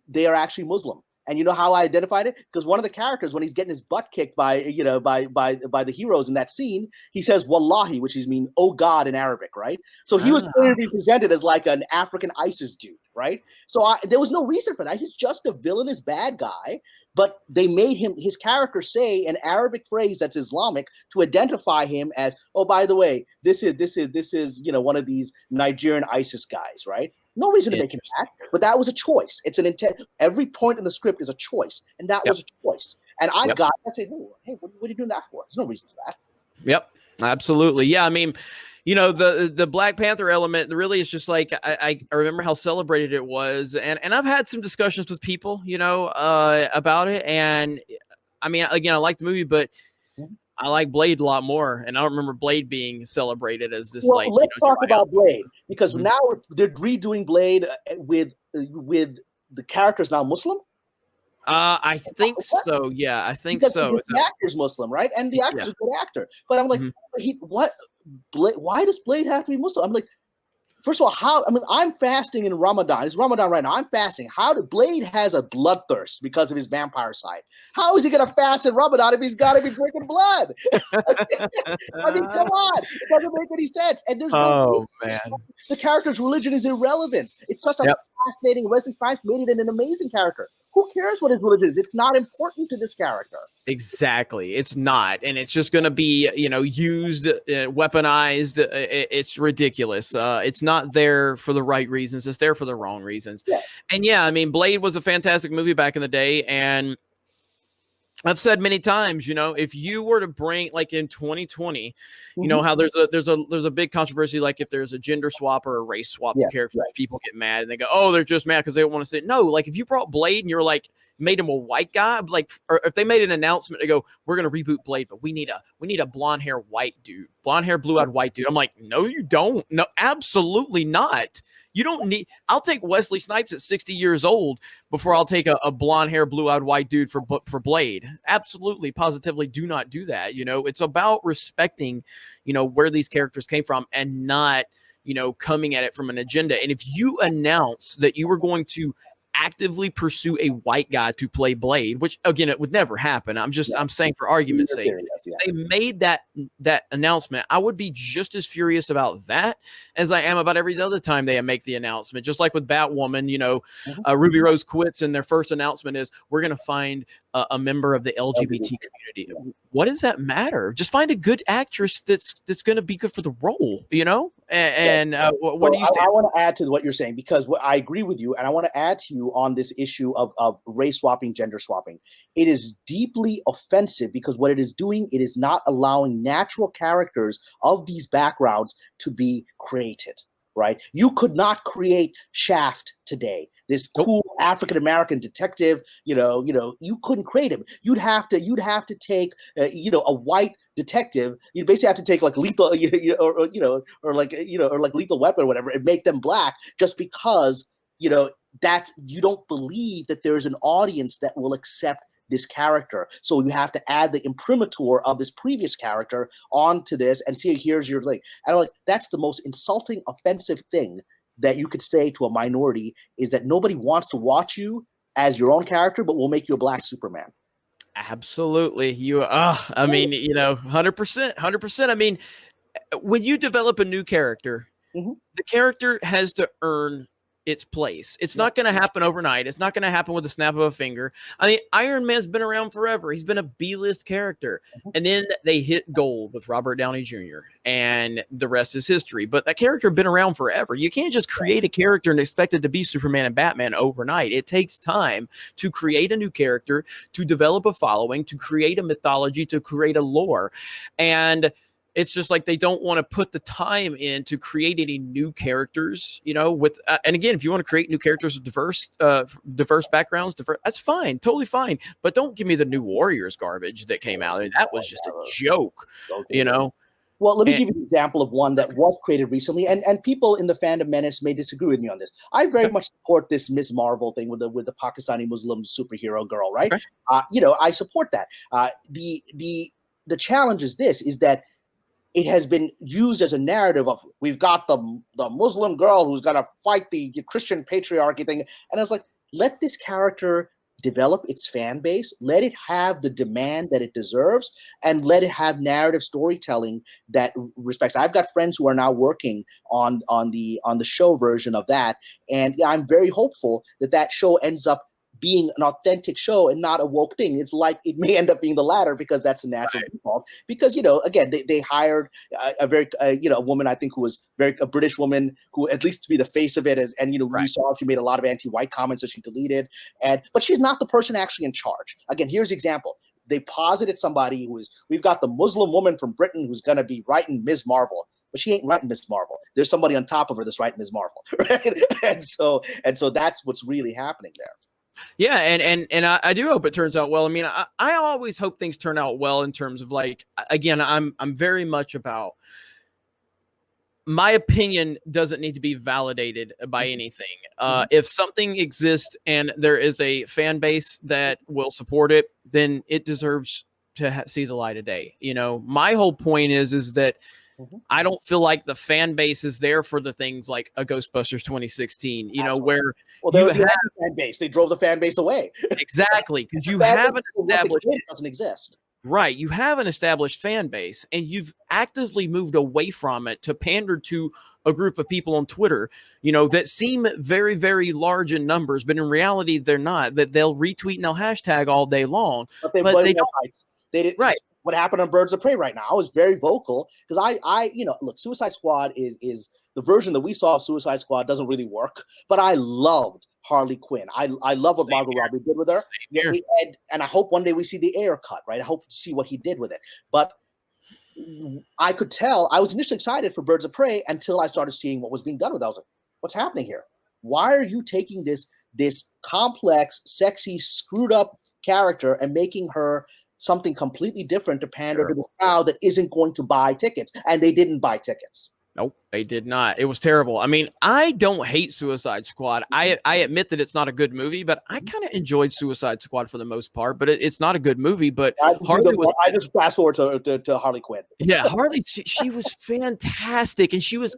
they are actually Muslim. And you know how I identified it? Because one of the characters, when he's getting his butt kicked by the heroes in that scene, he says "Wallahi," which means "Oh God" in Arabic, right? So he was going to be presented as like an African ISIS dude, right? So there was no reason for that. He's just a villainous bad guy, but they made his character say an Arabic phrase that's Islamic to identify him as, oh, by the way, this is one of these Nigerian ISIS guys, right? No reason to make him that, but that was a choice. It's an intent. Every point in the script is a choice, and that was a choice. And I said, hey, what are you doing that for? There's no reason for that. Yep, absolutely. Yeah, I mean, the Black Panther element really is just like I remember how celebrated it was, and I've had some discussions with people, about it, and I mean, again, I like the movie, but I like Blade a lot more, and I don't remember Blade being celebrated as this. Well, let's talk about Blade, because now they're redoing Blade with the characters now Muslim. I think so. Yeah, I think so. The actor's Muslim, right? And the actor's a good actor. But I'm like, why does Blade have to be Muslim? I'm like, first of all, I'm fasting in Ramadan. It's Ramadan right now. I'm fasting. Blade has a bloodthirst because of his vampire side. How is he going to fast in Ramadan if he's got to be drinking blood? I mean, come on. It doesn't make any sense. And there's the character's religion is irrelevant. It's such a fascinating, Wesley Snipes made it an amazing character. Who cares what his religion is? It's not important to this character. Exactly. It's not. And it's just going to be, used, weaponized. It's ridiculous. It's not there for the right reasons. It's there for the wrong reasons. Yeah. And I mean, Blade was a fantastic movie back in the day. And I've said many times, if you were to bring, like in 2020, how there's a big controversy, like if there's a gender swap or a race swap to characters, people get mad and they go, oh, they're just mad because they don't want to say it. No, like if you brought Blade and you're like made him a white guy, like, or if they made an announcement to go, we're gonna reboot Blade, but we need a blonde hair white dude, blonde hair blue eyed white dude. I'm like, no, you don't. No, absolutely not. You don't need. I'll take Wesley Snipes at 60 years old before I'll take a blonde hair, blue eyed white dude for Blade. Absolutely, positively, do not do that. It's about respecting, where these characters came from and not, coming at it from an agenda. And if you announce that you were going to actively pursue a white guy to play Blade, which again, it would never happen. I'm saying for argument's sake, they made that announcement. I would be just as furious about that as I am about every other time they make the announcement. Just like with Batwoman, Ruby Rose quits and their first announcement is, we're going to find a member of the LGBT community. What does that matter? Just find a good actress that's going to be good for the role, And what do you say? I want to add to what you're saying, because I agree with you, and I want to add to you on this issue of race swapping, gender swapping. It is deeply offensive because what it is doing, it is not allowing natural characters of these backgrounds to be created. Right? You could not create Shaft today. This cool African-American detective, you couldn't create him. You'd have to take, a white detective. You basically have to take like Lethal, or like Lethal Weapon or whatever, and make them black just because, that you don't believe that there's an audience that will accept this character. So you have to add the imprimatur of this previous character onto this and see, here's your thing. And I'm like, that's the most insulting, offensive thing that you could say to a minority, is that nobody wants to watch you as your own character, but we'll make you a black Superman. Absolutely. 100%. I mean, when you develop a new character, the character has to earn its place. It's not going to happen overnight. It's not going to happen with a snap of a finger. I mean, Iron Man's been around forever. He's been a B-list character. And then they hit gold with Robert Downey Jr. and the rest is history. But that character has been around forever. You can't just create a character and expect it to be Superman and Batman overnight. It takes time to create a new character, to develop a following, to create a mythology, to create a lore. And it's just like they don't want to put the time in to create any new characters, with, and again, if you want to create new characters with diverse backgrounds, that's fine, totally fine. But don't give me the New Warriors garbage that came out. I mean, that was just a joke, Well, let me give you an example of one that was created recently, and people in the fandom menace may disagree with me on this. I very much support this Ms. Marvel thing with the Pakistani Muslim superhero girl, right? Okay. I support that. The challenge is that it has been used as a narrative of, we've got the Muslim girl who's going to fight the Christian patriarchy thing. And I was like, let this character develop its fan base, let it have the demand that it deserves, and let it have narrative storytelling that respects. I've got friends who are now working on the show version of that, and I'm very hopeful that that show ends up being an authentic show and not a woke thing. It's like it may end up being the latter because that's the natural default. Because, you know, again, they hired a very, you know, a woman, I think, who was a British woman who, at least to be the face of it, and, you know, we saw she made a lot of anti-white comments that she deleted. But she's not the person actually in charge. Again, here's the example. They posited somebody we've got the Muslim woman from Britain who's going to be writing Ms. Marvel. But she ain't writing Ms. Marvel. There's somebody on top of her that's writing Ms. Marvel. Right? And so that's what's really happening there. Yeah, and I do hope it turns out well. I mean, I always hope things turn out well in terms of, like, again, I'm very much about, my opinion doesn't need to be validated by anything. If something exists and there is a fan base that will support it, then it deserves to see the light of day. You know, my whole point is that I don't feel like the fan base is there for the things like a Ghostbusters 2016, you know, where there was the fan base. They drove the fan base away. Exactly, because you haven't established, it doesn't exist. Right, you have an established fan base, and you've actively moved away from it to pander to a group of people on Twitter, you know, that seem very, very large in numbers, but in reality, they're not. That they'll retweet and they'll hashtag all day long, but they don't. They didn't. Right. What happened on Birds of Prey right now? I was very vocal because I, you know, look, Suicide Squad is the version that we saw of Suicide Squad doesn't really work, but I loved Harley Quinn. I love what Margot Robbie did with her, and I hope one day we see the Ayer cut. Right, I hope to see what he did with it. But I could tell I was initially excited for Birds of Prey until I started seeing what was being done with it. I was like, what's happening here? Why are you taking this complex, sexy, screwed up character and making her something completely different to pander to the crowd that isn't going to buy tickets? And they didn't buy tickets. Nope, they did not. It was terrible. I mean, I don't hate Suicide Squad. I admit that it's not a good movie, but I kind of enjoyed Suicide Squad for the most part. But it's not a good movie. But I just fast forward to Harley Quinn. Yeah, Harley, she was fantastic, and she was.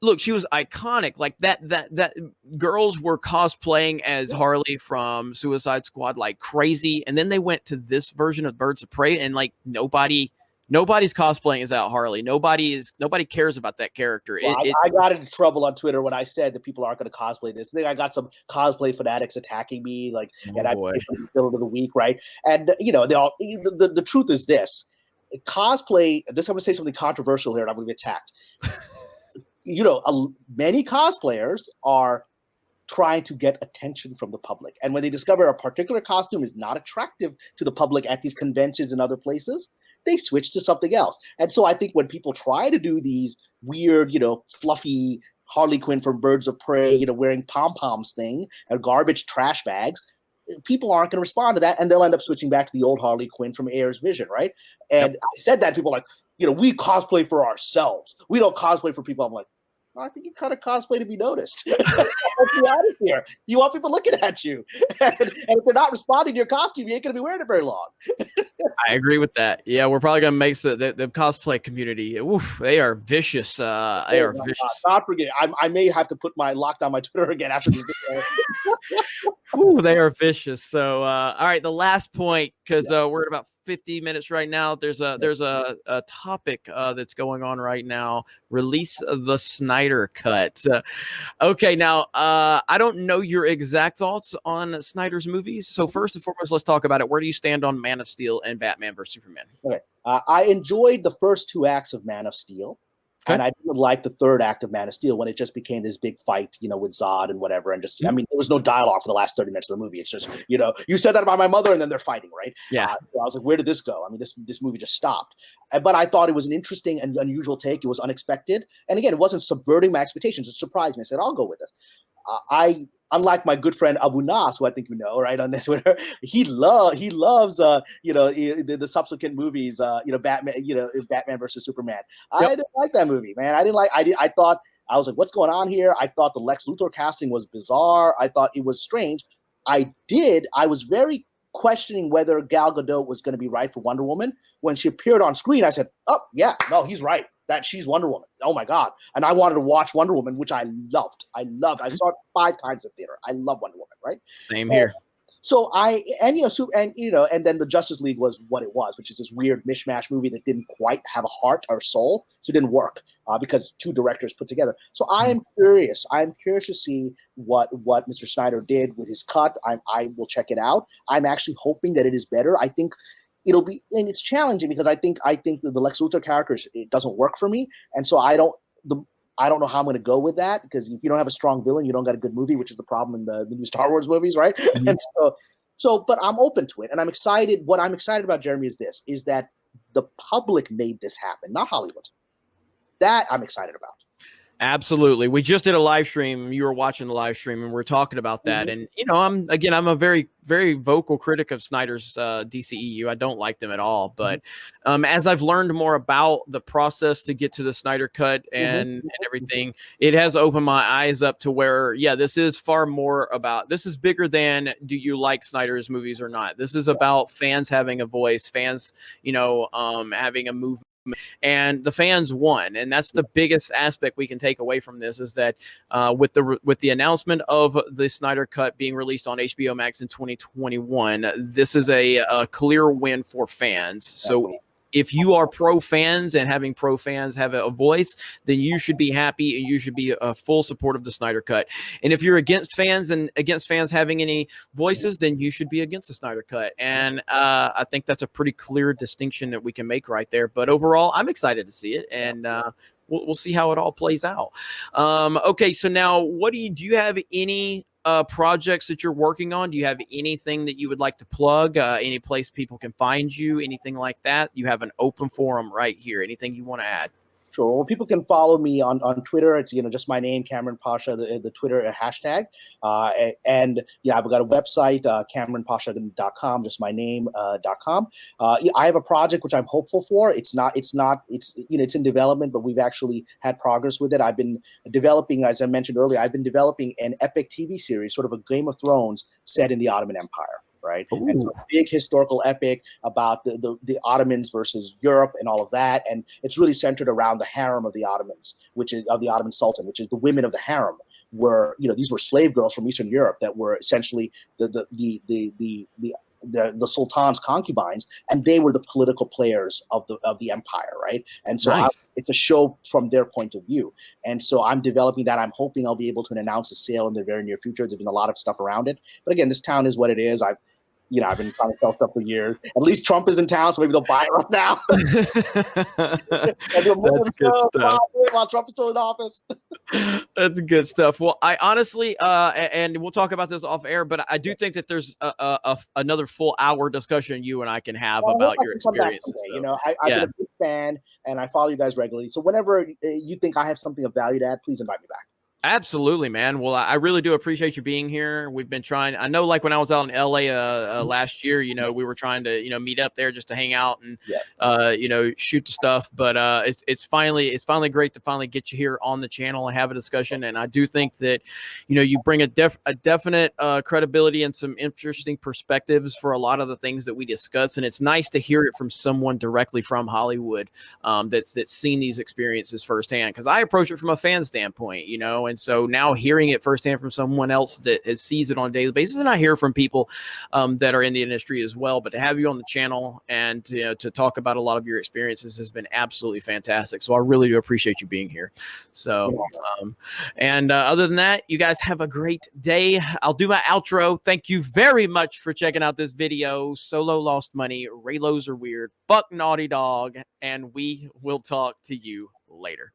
Look, she was iconic. Like that girls were cosplaying as Harley from Suicide Squad like crazy, and then they went to this version of Birds of Prey, and like nobody's cosplaying as that Harley. Nobody cares about that character. Well, I got into trouble on Twitter when I said that people aren't going to cosplay this. I think I got some cosplay fanatics attacking me, like, and I put the middle of the week, right? And you know, the truth is this: cosplay. I'm going to say something controversial here, and I'm going to be attacked. You know, many cosplayers are trying to get attention from the public. And when they discover a particular costume is not attractive to the public at these conventions and other places, they switch to something else. And so I think when people try to do these weird, you know, fluffy Harley Quinn from Birds of Prey, you know, wearing pom-poms thing and garbage trash bags, people aren't going to respond to that. And they'll end up switching back to the old Harley Quinn from Ayer's Vision, right? And I said that, people are like, you know, we cosplay for ourselves. We don't cosplay for people. I'm like, I think you kind of cosplay to be noticed. Let's be honest here. You want people looking at you. And if they're not responding to your costume, you ain't going to be wearing it very long. I agree with that. Yeah, we're probably going to make the cosplay community. Oof, they are vicious. They are vicious. Not forget. I may have to lock down my Twitter again after this video. Ooh, they are vicious. So, all right, the last point, because we're at about 50 minutes right now. There's a topic that's going on right now. Release of the Snyder Cut. Okay, now I don't know your exact thoughts on Snyder's movies. So first and foremost, let's talk about it. Where do you stand on Man of Steel and Batman vs Superman? Okay, I enjoyed the first two acts of Man of Steel. Okay. And I didn't like the third act of Man of Steel when it just became this big fight, you know, with Zod and whatever. And just, I mean, there was no dialogue for the last 30 minutes of the movie. It's just, you know, you said that about my mother and then they're fighting, right? Yeah. So I was like, where did this go? I mean, this movie just stopped. But I thought it was an interesting and unusual take. It was unexpected. And again, it wasn't subverting my expectations. It surprised me. I said, I'll go with it. Unlike my good friend Abu Nas, who I think you know, right, on Twitter, he loves you know, the subsequent movies, you know, Batman versus Superman. I didn't like that movie, man. I thought, I was like, what's going on here? I thought the Lex Luthor casting was bizarre. I thought it was strange. I was very questioning whether Gal Gadot was going to be right for Wonder Woman. When she appeared on screen, I said, oh yeah, no, he's right. That she's Wonder Woman. Oh my God. And I wanted to watch Wonder Woman, which I loved. I saw it 5 times in theater. I love Wonder Woman, right? Same here. So and then the Justice League was what it was, which is this weird mishmash movie that didn't quite have a heart or soul, so it didn't work because two directors put together. So I am curious. I'm curious to see what Mr. Snyder did with his cut. I will check it out. I'm actually hoping that it is better. I think it'll be, and it's challenging because I think the Lex Luthor character, it doesn't work for me, and so I don't know how I'm going to go with that, because if you don't have a strong villain, you don't got a good movie, which is the problem in the new Star Wars movies, right? Mm-hmm. And but I'm open to it, and I'm excited. What I'm excited about, Jeremy, is that the public made this happen, not Hollywood. That I'm excited about. Absolutely. We just did a live stream. You were watching the live stream, and we're talking about that. Mm-hmm. And, I'm a very, very vocal critic of Snyder's DCEU. I don't like them at all. But as I've learned more about the process to get to the Snyder Cut and everything, it has opened my eyes up to where, this is far more about, this is bigger than, do you like Snyder's movies or not? This is about fans having a voice, fans, having a movement. And the fans won, and that's the biggest aspect we can take away from this, is that with the announcement of the Snyder Cut being released on HBO Max in 2021, this is a clear win for fans. So if you are pro fans and having pro fans have a voice, then you should be happy and you should be a full support of the Snyder Cut. And if you're against fans and against fans having any voices, then you should be against the Snyder Cut. And I think that's a pretty clear distinction that we can make right there. But overall, I'm excited to see it, and we'll see how it all plays out. Okay, so now, do you have any projects that you're working on? Do you have anything that you would like to plug? Any place people can find you? Anything like that? You have an open forum right here. Anything you want to add? Sure. Well, people can follow me on Twitter. It's just my name, Kamran Pasha, the Twitter hashtag, and I've got a website, KamranPasha.com, just my name.com. I have a project which I'm hopeful for. It's in development, but we've actually had progress with it. I've been developing, as I mentioned earlier, an epic TV series, sort of a Game of Thrones set in the Ottoman Empire. Right, and so a big historical epic about the Ottomans versus Europe and all of that, and it's really centered around the harem of the Ottomans, which is of the Ottoman Sultan, which is the women of the harem. Were these were slave girls from Eastern Europe that were essentially the Sultan's concubines, and they were the political players of the empire, right? And so it's a show from their point of view. And so I'm developing that. I'm hoping I'll be able to announce a sale in the very near future. There's been a lot of stuff around it, but again, this town is what it is. I've been trying to sell stuff for years. At least Trump is in town, so maybe they'll buy it right now. That's good stuff. While Trump is still in office. That's good stuff. Well, I honestly, and we'll talk about this off air, but I do think that there's another full hour discussion you and I can have about your experiences. So, I've been a big fan, and I follow you guys regularly. So whenever you think I have something of value to add, please invite me back. Absolutely, man. Well, I really do appreciate you being here. We've been trying. I know, like when I was out in LA last year, we were trying to, meet up there just to hang out and, shoot the stuff. But it's finally great to finally get you here on the channel and have a discussion. And I do think that, you bring a definite credibility and some interesting perspectives for a lot of the things that we discuss. And it's nice to hear it from someone directly from Hollywood that's seen these experiences firsthand. Because I approach it from a fan standpoint, and so now hearing it firsthand from someone else that sees it on a daily basis, and I hear from people that are in the industry as well, but to have you on the channel and to talk about a lot of your experiences has been absolutely fantastic. So I really do appreciate you being here. So, other than that, you guys have a great day. I'll do my outro. Thank you very much for checking out this video. Solo lost money. Raylos are weird. Fuck Naughty Dog. And we will talk to you later.